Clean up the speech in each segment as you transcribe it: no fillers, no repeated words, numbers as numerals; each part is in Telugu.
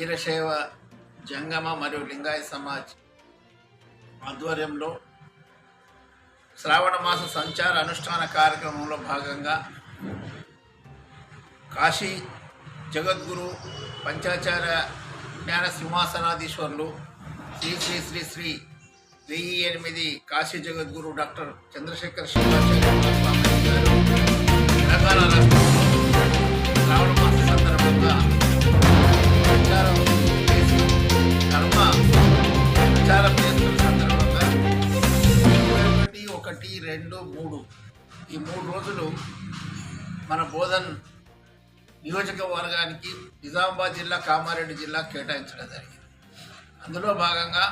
వీరశైవ జంగమ మరియు లింగాయత సమాజ్ ఆధ్వర్యంలో శ్రావణ మాస సంచార అనుష్ఠాన కార్యక్రమంలో భాగంగా కాశీ జగద్గురు పంచాచార్య జ్ఞాన సింహాసనాధీశ్వరులు శ్రీ శ్రీ శ్రీ శ్రీ 1008 కాశీ జగద్గురు డాక్టర్ చంద్రశేఖర్ శివాచార్య స్వామి గారు తెలంగాణ రాష్ట్రంలో శ్రావణ మాస సందర్భంగా ప్రచారం చేసి ప్రచారం చేస్తున్న సందర్భంగా 21, 1, 2, 3 ఈ 3 రోజులు మన బోధన్ నియోజకవర్గానికి నిజామాబాద్ జిల్లా కామారెడ్డి జిల్లా కేటాయించడం జరిగింది. అందులో భాగంగా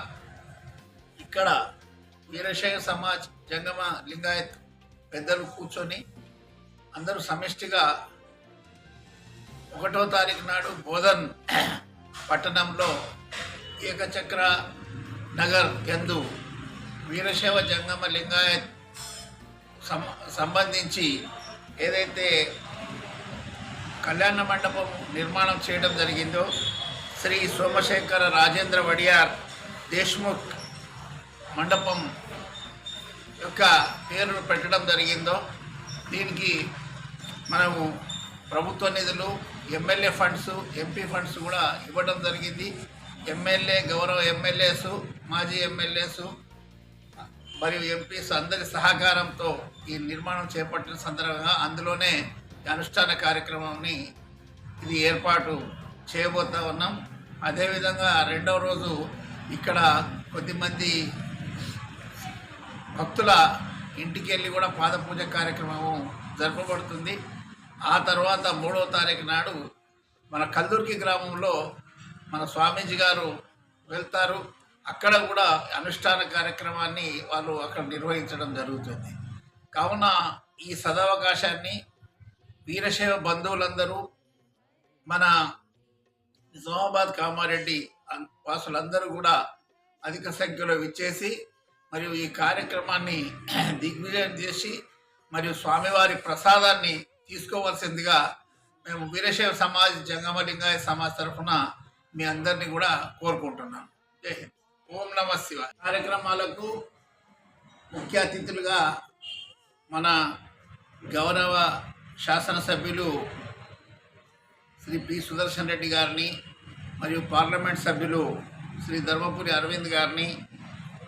ఇక్కడ వీరశైవ సమాజ్ జంగమ లింగాయత్ పెద్దలు కూర్చొని అందరూ సమిష్టిగా 1వ తారీఖు నాడు బోధన్ పట్టణంలో ఏకచక్ర నగర్ యందు వీరశైవ జంగమ లింగాయత్ సంబంధించి ఏదైతే కళ్యాణ మండపం నిర్మాణం చేయడం జరిగిందో శ్రీ సోమశేఖర రాజేంద్ర వడియార్ దేశ్ముఖ్ మండపం యొక్క పేరును పెట్టడం జరిగిందో దీనికి మనము ప్రభుత్వ నిధులు, ఎమ్మెల్యే ఫండ్స్, ఎంపీ ఫండ్స్ కూడా ఇవ్వడం జరిగింది. గౌరవ ఎమ్మెల్యేస్, మాజీ ఎమ్మెల్యేస్ మరియు ఎంపీస్ అందరి సహకారంతో ఈ నిర్మాణం చేపట్టిన సందర్భంగా అందులోనే అనుష్ఠాన కార్యక్రమాన్ని ఇది ఏర్పాటు చేయబోతా ఉన్నాం. అదేవిధంగా 2వ రోజు ఇక్కడ కొద్దిమంది భక్తుల ఇంటికి వెళ్ళి కూడా పాదపూజ కార్యక్రమం జరపబడుతుంది. ఆ తర్వాత 3వ తారీఖు నాడు మన కల్దుర్కి గ్రామంలో మన స్వామీజీ గారు వెళ్తారు. అక్కడ కూడా అనుష్ఠాన కార్యక్రమాన్ని వాళ్ళు అక్కడ నిర్వహించడం జరుగుతుంది. కావున ఈ సదవకాశాన్ని వీరశైవ బంధువులందరూ మన నిజామాబాద్ కామారెడ్డి వాసులందరూ కూడా అధిక సంఖ్యలో విచ్చేసి మరియు ఈ కార్యక్రమాన్ని దిగ్విజయం చేసి మరియు స్వామివారి ప్రసాదాన్ని తీసుకోవాల్సిందిగా మేము వీరశైవ సమాజ్ జంగమ లింగాయత సమాజ్ తరఫున మీ అందరినీ కూడా కోరుకుంటున్నాం. జై హింద్. ఓం నమః శివాయ. కార్యక్రమాలకు ముఖ్య అతిథులుగా మన గౌరవ శాసనసభ్యులు శ్రీ పి సుదర్శన్ రెడ్డి గారిని మరియు పార్లమెంట్ సభ్యులు శ్రీ ధర్మపురి అరవింద్ గారిని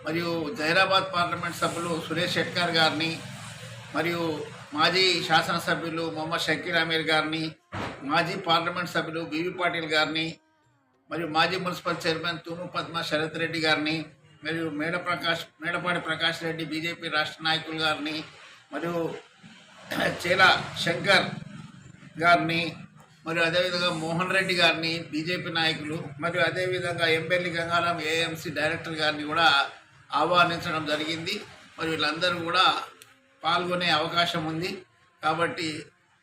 మరియు జైరాబాద్ పార్లమెంట్ సభ్యులు సురేష్ షెట్కర్ గారిని మరియు మాజీ శాసనసభ్యులు మొహమ్మద్ షకీర్ అమీర్ గారిని, మాజీ పార్లమెంట్ సభ్యులు బివి పాటిల్ గారిని మరియు మాజీ మున్సిపల్ చైర్మన్ తూము పద్మ శరత్ రెడ్డి గారిని మరియు మేడపాటి ప్రకాష్ రెడ్డి బీజేపీ రాష్ట్ర నాయకులు గారిని మరియు చేలా శంకర్ గారిని మరియు అదేవిధంగా మోహన్ రెడ్డి గారిని బీజేపీ నాయకులు మరియు అదేవిధంగా ఎంబెల్లి గంగారాం ఏఎంసీ డైరెక్టర్ గారిని కూడా ఆహ్వానించడం జరిగింది. మరి వీళ్ళందరూ కూడా పాల్గొనే అవకాశం ఉంది. కాబట్టి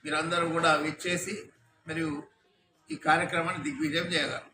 మీరందరూ కూడా విచ్చేసి మరియు ఈ కార్యక్రమాన్ని దిగ్విజయం చేయగలరు.